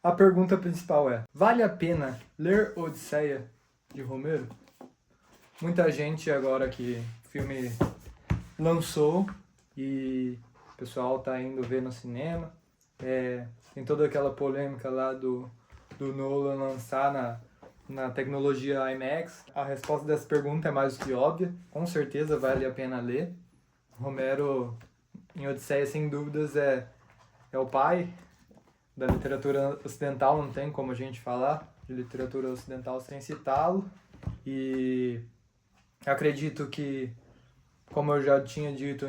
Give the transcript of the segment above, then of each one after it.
A pergunta principal é: vale a pena ler Odisseia de Romero? Muita gente agora que o filme lançou e o pessoal tá indo ver no cinema. Tem toda aquela polêmica lá do Nolan lançar na tecnologia IMAX. A resposta dessa pergunta é mais do que óbvia. Com certeza vale a pena ler. Romero, em Odisseia, sem dúvidas, é o pai da literatura ocidental, não tem como a gente falar de literatura ocidental sem citá-lo. E acredito que, como eu já tinha dito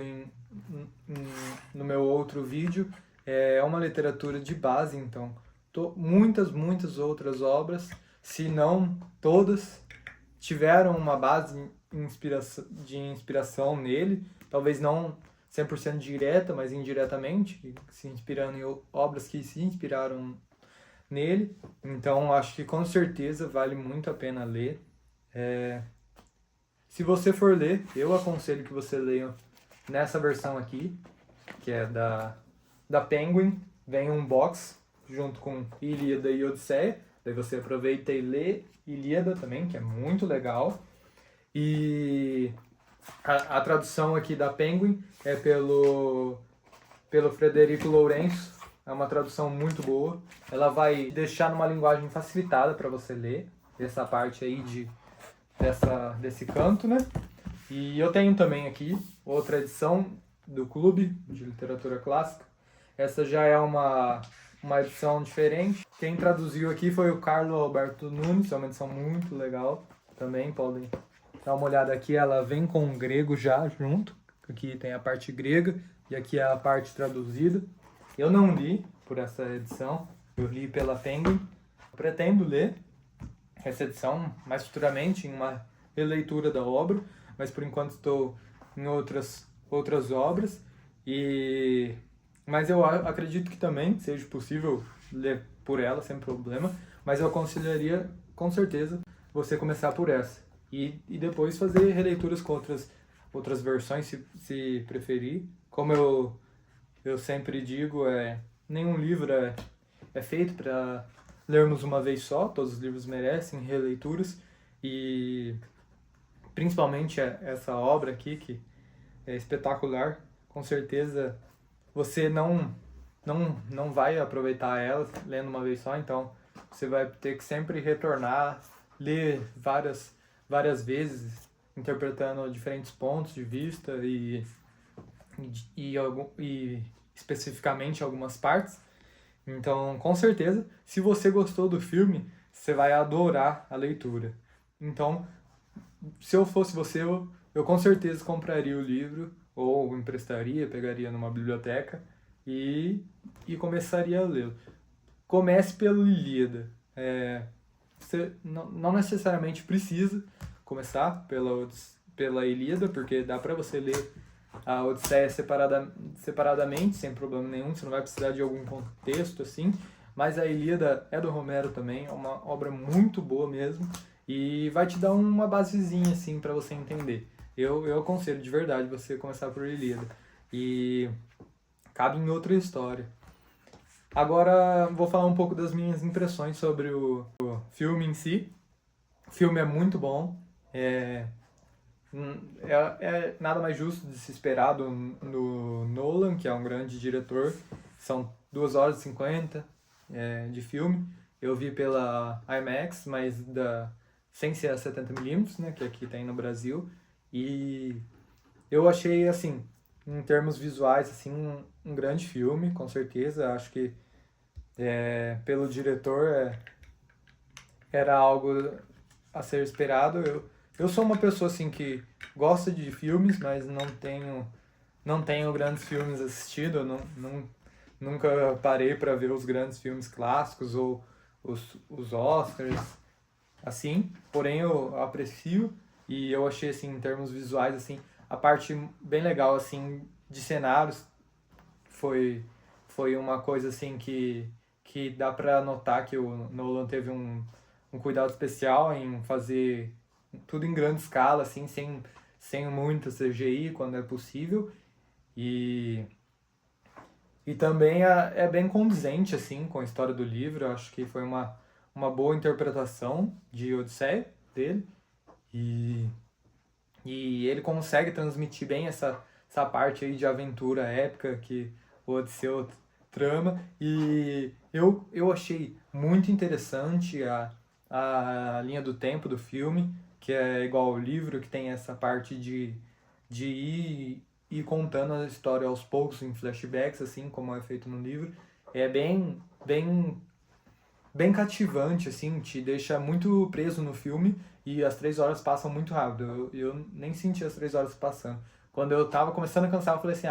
no meu outro vídeo, é uma literatura de base, então muitas outras obras, se não todas, tiveram uma base de inspiração nele, talvez não 100% direta, mas indiretamente, se inspirando em obras que se inspiraram nele. Então, acho que com certeza vale muito a pena ler. Se você for ler, eu aconselho que você leia nessa versão aqui, que é da Penguin. Vem um box junto com Ilíada e Odisseia. Daí você aproveita e lê Ilíada também, que é muito legal. E a tradução aqui da Penguin é pelo Frederico Lourenço. É uma tradução muito boa. Ela vai deixar numa linguagem facilitada para você ler essa parte aí desse canto, né? E eu tenho também aqui outra edição do Clube de Literatura Clássica. Essa já é uma edição diferente. Quem traduziu aqui foi o Carlos Alberto Nunes, é uma edição muito legal. Também podem dar uma olhada aqui, ela vem com o grego já junto. Aqui tem a parte grega e aqui é a parte traduzida. Eu não li por essa edição, eu li pela Penguin. Pretendo ler essa edição mais futuramente em uma releitura da obra, mas por enquanto estou em outras obras. Mas eu acredito que também seja possível ler por ela sem problema, mas eu aconselharia com certeza você começar por essa e depois fazer releituras com outras versões se preferir. Como eu sempre digo, nenhum livro é feito para lermos uma vez só, todos os livros merecem releituras, e principalmente essa obra aqui, que é espetacular. Com certeza você não vai aproveitar ela lendo uma vez só, então você vai ter que sempre retornar, ler várias vezes, interpretando diferentes pontos de vista e especificamente algumas partes. Então, com certeza, se você gostou do filme, você vai adorar a leitura. Então, se eu fosse você, eu com certeza compraria o livro, ou emprestaria, pegaria numa biblioteca e começaria a lê-lo. Comece pelo Ilíada. Você não necessariamente precisa começar pela Ilíada, porque dá para você ler a Odisseia separadamente, sem problema nenhum, você não vai precisar de algum contexto assim, mas a Ilíada é do Romero também, é uma obra muito boa mesmo, e vai te dar uma basezinha assim para você entender. Eu aconselho de verdade você começar por Ilíada, e cabe em outra história. Agora vou falar um pouco das minhas impressões sobre o filme em si. O filme é muito bom, é nada mais justo de se esperar no Nolan, que é um grande diretor. São 2 horas e 50 de filme. Eu vi pela IMAX, mas sem ser a 70mm, né, que aqui tem no Brasil. E eu achei, assim, em termos visuais, assim, um grande filme, com certeza. Acho que pelo diretor era algo a ser esperado. Eu sou uma pessoa assim que gosta de filmes, mas não tenho grandes filmes assistidos. Nunca parei para ver os grandes filmes clássicos ou os Oscars, assim. Porém, eu aprecio, e eu achei assim, em termos visuais, assim, a parte bem legal assim de cenários foi uma coisa assim que dá para notar que o Nolan teve um cuidado especial em fazer tudo em grande escala, assim, sem muita CGI quando é possível. E E também é bem condizente, assim, com a história do livro. Eu acho que foi uma boa interpretação de Odisseia dele. E, e ele consegue transmitir bem essa parte aí de aventura épica que o Odisseu trama. E eu achei muito interessante a linha do tempo do filme, que é igual ao livro, que tem essa parte de ir contando a história aos poucos em flashbacks, assim como é feito no livro. É bem cativante, assim, te deixa muito preso no filme e as 3 horas passam muito rápido. Eu nem senti as 3 horas passando. Quando eu tava começando a cansar, eu falei assim,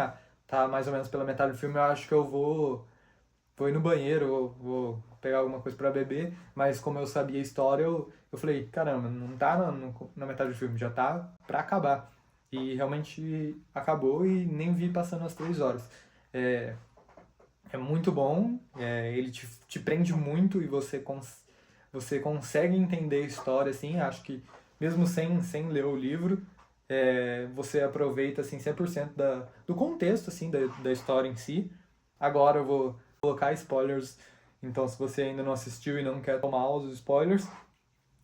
tá mais ou menos pela metade do filme, eu acho que eu vou ir no banheiro, vou pegar alguma coisa pra beber, mas como eu sabia a história, eu falei, caramba, não tá na metade do filme, já tá pra acabar. E realmente acabou e nem vi passando as 3 horas. É, é muito bom, ele te prende muito e você consegue entender a história, assim, acho que mesmo sem ler o livro, você aproveita, assim, 100% do contexto, assim, da história em si. Agora eu vou colocar spoilers, então se você ainda não assistiu e não quer tomar os spoilers,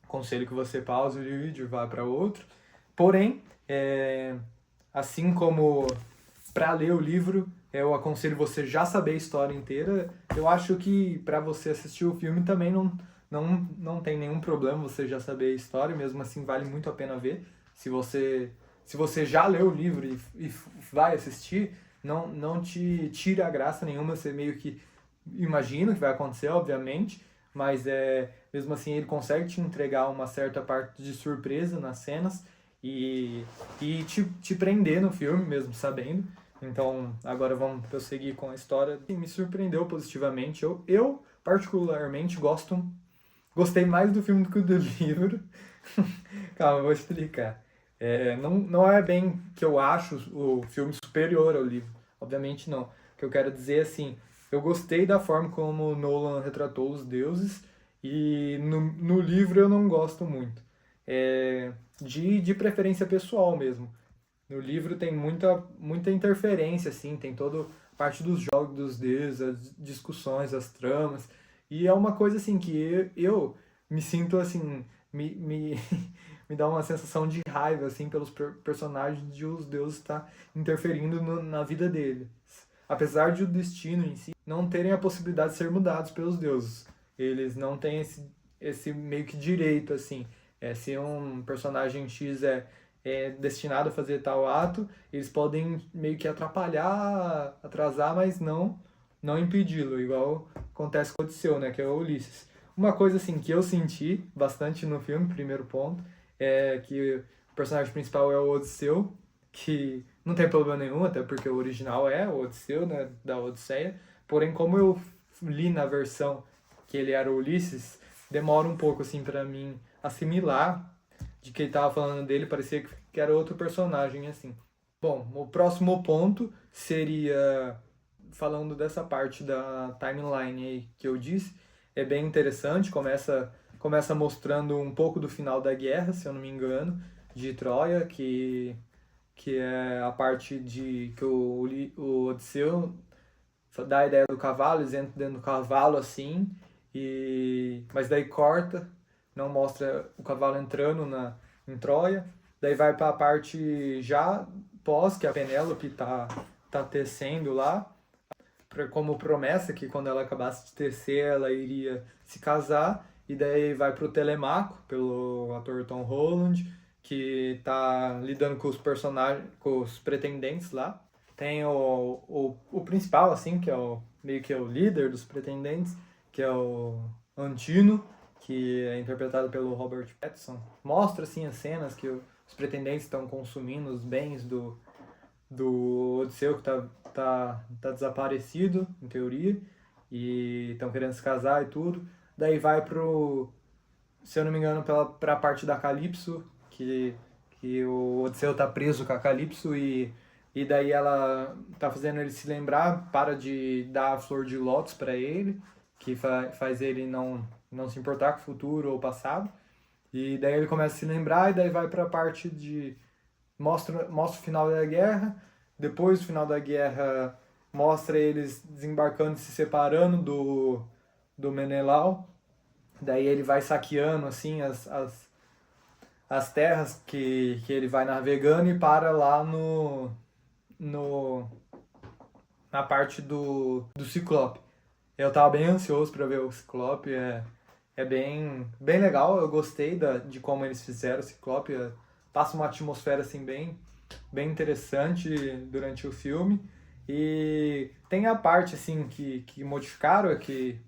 aconselho que você pause o vídeo e vá para outro. Porém, assim como para ler o livro, eu aconselho você já saber a história inteira. Eu acho que para você assistir o filme também não tem nenhum problema você já saber a história, mesmo assim vale muito a pena ver. Se você já leu o livro e vai assistir, não te tira a graça nenhuma, você meio que imagina o que vai acontecer, obviamente, mas mesmo assim ele consegue te entregar uma certa parte de surpresa nas cenas e te prender no filme, mesmo sabendo. Então, agora vamos prosseguir com a história. Me surpreendeu positivamente. Eu particularmente, gostei mais do filme do que do livro. Calma, eu vou explicar. Não é bem que eu acho o filme superior ao livro. Obviamente não. O que eu quero dizer é assim, eu gostei da forma como o Nolan retratou os deuses e no livro eu não gosto muito. De preferência pessoal mesmo. No livro tem muita interferência, assim, tem toda parte dos jogos dos deuses, as discussões, as tramas. E é uma coisa assim que eu me sinto assim, me dá uma sensação de raiva assim pelos personagens de os deuses estar interferindo na vida deles. Apesar de o destino em si não terem a possibilidade de ser mudados pelos deuses. Eles não têm esse meio que direito assim. Se um personagem X é destinado a fazer tal ato, eles podem meio que atrapalhar, atrasar, mas não impedi-lo, igual acontece com o Odisseu, né, que é o Ulisses. Uma coisa assim que eu senti bastante no filme, primeiro ponto, é que o personagem principal é o Odisseu, que não tem problema nenhum, até porque o original é o Odisseu, né, da Odisseia. Porém, como eu li na versão que ele era o Ulisses, demora um pouco assim para mim assimilar de que ele tava falando dele, parecia que era outro personagem, assim. Bom, o próximo ponto seria falando dessa parte da timeline aí que eu disse. É bem interessante, começa mostrando um pouco do final da guerra, se eu não me engano, de Troia, que é a parte de que o Odisseu dá a ideia do cavalo, eles entram dentro do cavalo assim, mas daí corta, não mostra o cavalo entrando em Troia. Daí vai para a parte já pós, que a Penélope tá tecendo lá, como promessa que quando ela acabasse de tecer, ela iria se casar. E daí vai pro Telemaco, pelo ator Tom Holland, que tá lidando com os personagens, com os pretendentes lá. Tem o principal, assim, que é meio que é o líder dos pretendentes, que é o Antino, que é interpretado pelo Robert Pattinson. Mostra, assim, as cenas que os pretendentes estão consumindo os bens do Odisseu, que tá desaparecido, em teoria, e estão querendo se casar e tudo. Daí vai se eu não me engano, pra parte da Calypso, que o Odisseu tá preso com a Calypso e daí ela tá fazendo ele se lembrar, para de dar a flor de lótus para ele, que faz ele não se importar com o futuro ou o passado. E daí ele começa a se lembrar e daí vai pra parte de mostra o final da guerra. Depois do final da guerra, mostra eles desembarcando e se separando do Menelau. Daí ele vai saqueando assim as terras que ele vai navegando e para lá no, na parte do Ciclope. Eu tava bem ansioso para ver o Ciclope, é bem legal, eu gostei de como eles fizeram o Ciclope, passa uma atmosfera assim bem interessante durante o filme. E tem a parte assim que modificaram, que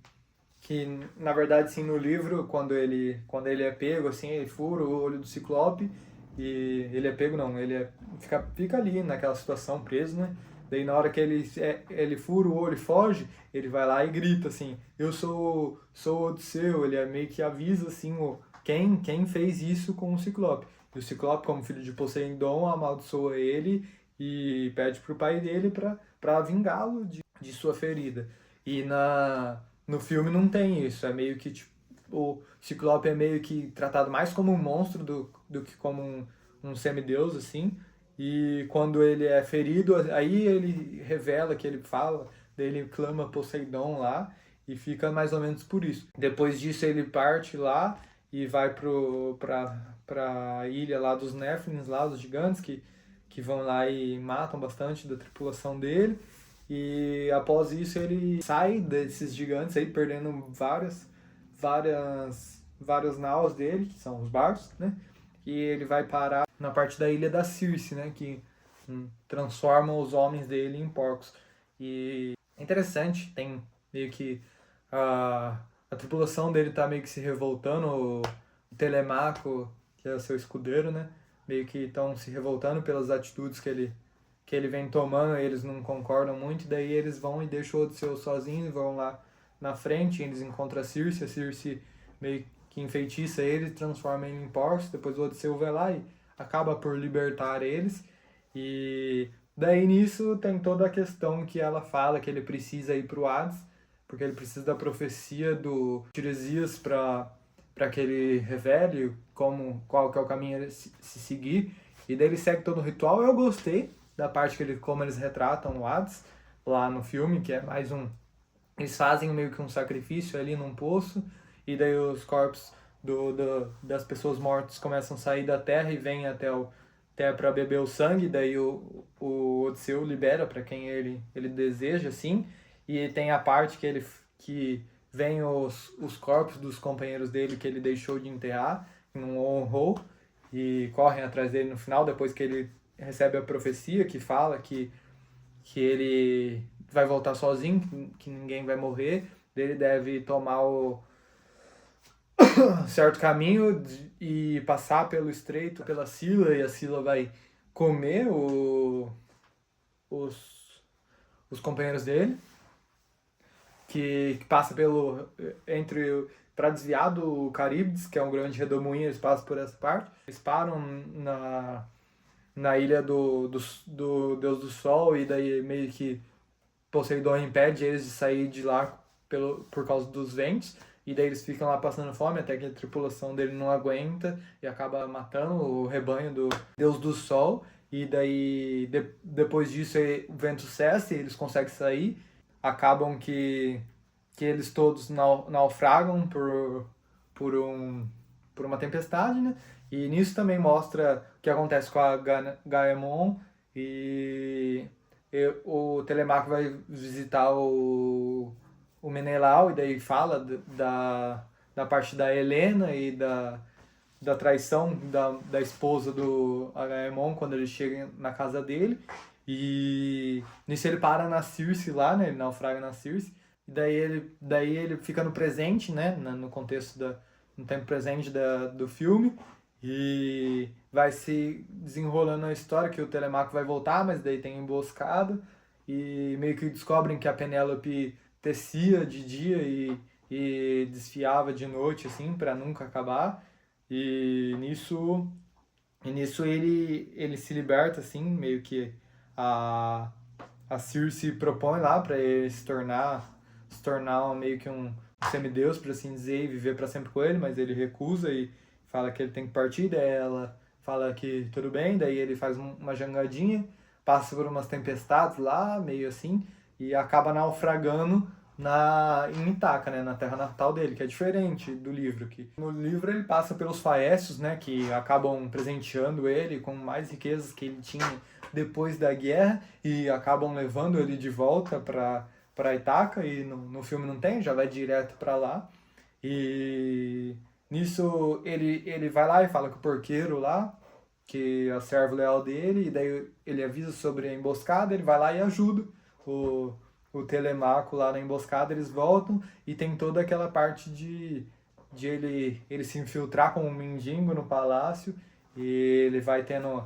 na verdade assim no livro quando ele é pego assim, ele fura o olho do Ciclope e ele é pego não, fica ali naquela situação preso, né? Daí na hora que ele fura o olho e foge, ele vai lá e grita assim, eu sou o Odisseu, ele meio que avisa assim quem fez isso com o Ciclope. E o Ciclope, como filho de Poseidon, amaldiçoa ele e pede pro pai dele para vingá-lo de sua ferida. E no filme não tem isso, é meio que tipo, o Ciclope é meio que tratado mais como um monstro do que como um semideus, assim. E quando ele é ferido, aí ele revela que ele fala, daí ele clama Poseidon lá e fica mais ou menos por isso. Depois disso ele parte lá e vai pra ilha lá dos Néfilins, lá dos gigantes, que vão lá e matam bastante da tripulação dele. E após isso ele sai desses gigantes aí, perdendo várias naus dele, que são os barcos, né? E ele vai parar na parte da ilha da Circe, né? Que transforma os homens dele em porcos. E é interessante, tem meio que a tripulação dele tá meio que se revoltando, o Telemaco, que é o seu escudeiro, né? Meio que estão se revoltando pelas atitudes que ele vem tomando, eles não concordam muito, daí eles vão e deixam o Odisseu sozinho, e vão lá na frente, eles encontram a Circe meio que enfeitiça ele, transforma ele em porcos, depois o Odisseu vai lá e acaba por libertar eles, e daí nisso tem toda a questão que ela fala que ele precisa ir pro Hades, porque ele precisa da profecia do Tiresias para que ele revele qual que é o caminho a se seguir, e daí ele segue todo o ritual. Eu gostei da parte como eles retratam o Hades lá no filme, que é mais eles fazem meio que um sacrifício ali num poço, e daí os corpos das pessoas mortas começam a sair da terra e vêm até para beber o sangue, daí o Odisseu libera para quem ele deseja, assim, e tem a parte que vem os corpos dos companheiros dele que ele deixou de enterrar, que não honrou, e correm atrás dele no final, depois que ele recebe a profecia que fala que ele vai voltar sozinho, que ninguém vai morrer, ele deve tomar o certo caminho e passar pelo estreito, pela Sila, e a Sila vai comer os companheiros dele, que passa para desviar do Caríbdes, que é um grande redemoinho, eles passam por essa parte. Eles param na ilha do Deus do Sol, e daí meio que Poseidon impede eles de sair de lá por causa dos ventos, e daí eles ficam lá passando fome até que a tripulação dele não aguenta e acaba matando o rebanho do Deus do Sol, e daí depois disso o vento cessa e eles conseguem sair, acabam que eles todos naufragam por uma tempestade, né? E nisso também mostra o que acontece com a Gaemon e o Telemaco vai visitar o Menelau e daí fala da parte da Helena e da traição da esposa do Agamemnon quando ele chega na casa dele. E nisso ele para na Circe lá, né? Ele naufraga na Circe. E daí ele fica no presente, né? No contexto no tempo presente do filme. E vai se desenrolando a história que o Telemaco vai voltar, mas daí tem emboscada. E meio que descobrem que a Penélope tecia de dia e desfiava de noite, assim, para nunca acabar. E nisso ele se liberta, assim, meio que a Circe propõe lá para ele se tornar meio que um semideus, por assim dizer, e viver para sempre com ele, mas ele recusa e fala que ele tem que partir, daí ela fala que tudo bem, daí ele faz uma jangadinha, passa por umas tempestades lá, meio assim, e acaba naufragando em Ítaca, né, na terra natal dele, que é diferente do livro. Que no livro ele passa pelos Faécios, né, que acabam presenteando ele com mais riquezas que ele tinha depois da guerra e acabam levando ele de volta para Ítaca, e no filme não tem, já vai direto para lá. E nisso ele vai lá e fala com o porqueiro lá, que é o servo leal dele, e daí ele avisa sobre a emboscada, ele vai lá e ajuda o, o Telemaco lá na emboscada, eles voltam e tem toda aquela parte de ele se infiltrar como um mendigo no palácio, e ele vai tendo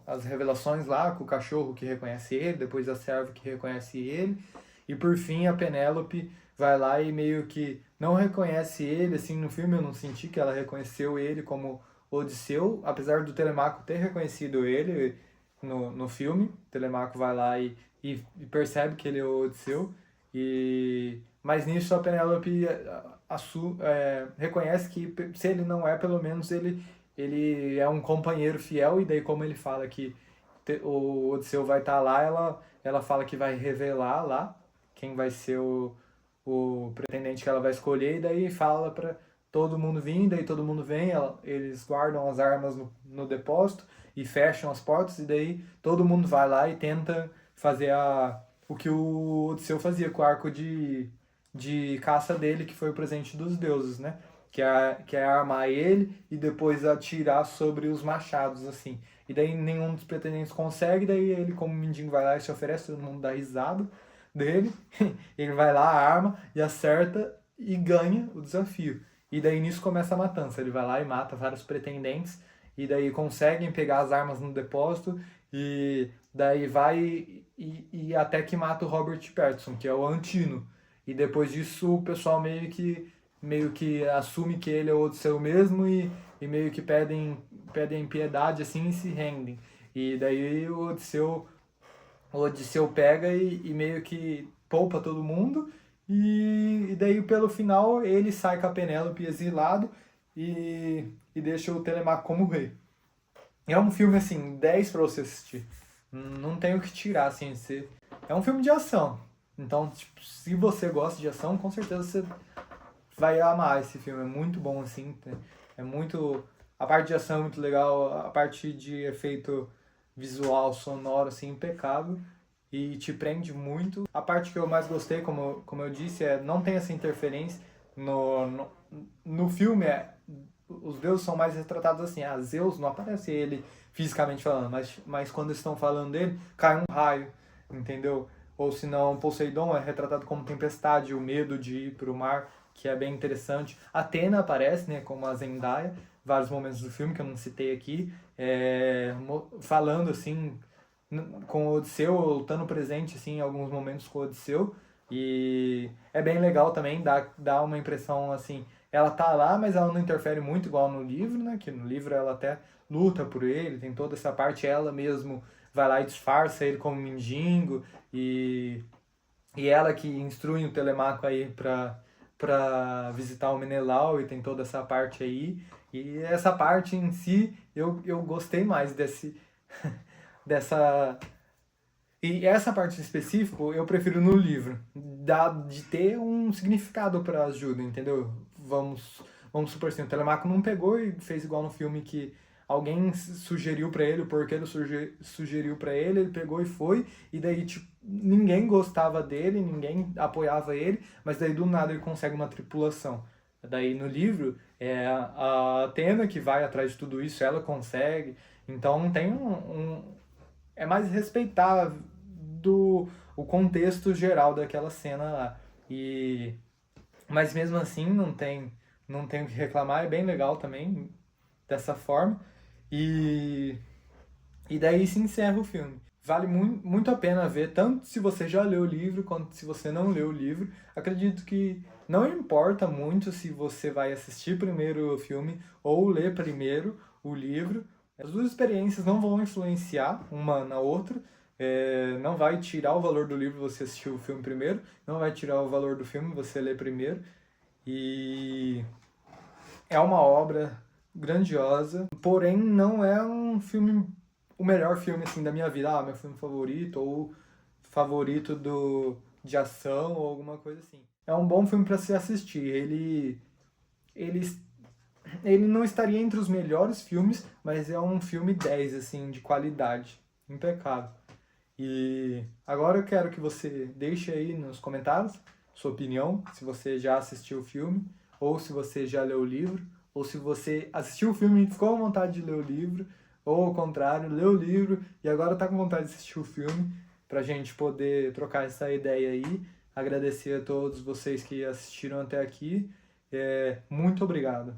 as revelações lá com o cachorro que reconhece ele, depois a serva que reconhece ele, e por fim a Penélope vai lá e meio que não reconhece ele, assim, no filme eu não senti que ela reconheceu ele como Odisseu, apesar do Telemaco ter reconhecido ele no filme. O Telemaco vai lá e percebe que ele é o Odisseu, mas nisso a Penélope reconhece que se ele não é, pelo menos ele é um companheiro fiel, e daí como ele fala que o Odisseu vai estar lá, ela fala que vai revelar lá quem vai ser o pretendente que ela vai escolher, e daí fala para todo mundo vir, daí todo mundo vem, eles guardam as armas no depósito e fecham as portas, e daí todo mundo vai lá e tenta fazer o que o Odisseu fazia com o arco de caça dele, que foi o presente dos deuses, né? Que é armar ele e depois atirar sobre os machados, assim. E daí nenhum dos pretendentes consegue, daí ele, como mendigo, vai lá e se oferece, todo mundo dá risada dele. Ele vai lá, arma e acerta e ganha o desafio. E daí nisso começa a matança. Ele vai lá e mata vários pretendentes, e daí conseguem pegar as armas no depósito, e daí vai e até que mata o Robert Pattinson, que é o Antino. E depois disso o pessoal meio que assume que ele é o Odisseu mesmo, e meio que pedem piedade assim e se rendem. E daí o Odisseu pega e meio que poupa todo mundo, e daí pelo final ele sai com a Penélope exilado e deixa o Telemaco como rei. É um filme assim, 10 pra você assistir. Não tem o que tirar, assim, é um filme de ação. Então, tipo, se você gosta de ação, com certeza você vai amar esse filme. É muito bom, assim. É muito. A parte de ação é muito legal, a parte de efeito visual, sonoro, assim, impecável. E te prende muito. A parte que eu mais gostei, como eu disse, não tem essa interferência. No filme, os deuses são mais retratados assim. Zeus não aparece ele fisicamente falando, mas quando estão falando dele, cai um raio, entendeu? Ou se não, Poseidon é retratado como tempestade, o medo de ir para o mar, que é bem interessante. Atena aparece, né, como a Zendaya, vários momentos do filme que eu não citei aqui, falando assim com o Odisseu, ou estando presente assim, em alguns momentos com o Odisseu. E é bem legal também, dá uma impressão assim, ela tá lá, mas ela não interfere muito igual no livro, né? Que no livro ela até luta por ele, tem toda essa parte, ela mesmo vai lá e disfarça ele como mendigo, e ela que instrui o Telemaco aí pra visitar o Menelau, e tem toda essa parte aí. E essa parte em si, eu gostei mais dessa. E essa parte em específico eu prefiro no livro, de ter um significado para ajuda, entendeu? Vamos supor assim, o Telemaco não pegou e fez igual no filme, que alguém sugeriu para ele, o porquê sugeriu para ele pegou e foi, e daí tipo, ninguém gostava dele, ninguém apoiava ele, mas daí do nada ele consegue uma tripulação. Daí no livro é a Atena que vai atrás de tudo isso, ela consegue, então tem é mais respeitar o contexto geral daquela cena lá. Mas mesmo assim não tem o que reclamar, é bem legal também dessa forma. E, e daí se encerra o filme. Vale muito a pena ver, tanto se você já leu o livro quanto se você não leu o livro. Acredito que não importa muito se você vai assistir primeiro o filme ou ler primeiro o livro. As duas experiências não vão influenciar uma na outra. Não vai tirar o valor do livro você assistir o filme primeiro, não vai tirar o valor do filme você ler primeiro. E é uma obra grandiosa, porém não é um filme, o melhor filme assim da minha vida, meu filme favorito, ou favorito de ação ou alguma coisa assim. É um bom filme para se assistir. Ele, ele não estaria entre os melhores filmes, mas é um filme 10, assim, de qualidade. Impecável. E agora eu quero que você deixe aí nos comentários sua opinião, se você já assistiu o filme, ou se você já leu o livro, ou se você assistiu o filme e ficou com vontade de ler o livro, ou ao contrário, leu o livro e agora está com vontade de assistir o filme, para a gente poder trocar essa ideia aí. Agradecer a todos vocês que assistiram até aqui. Muito obrigado.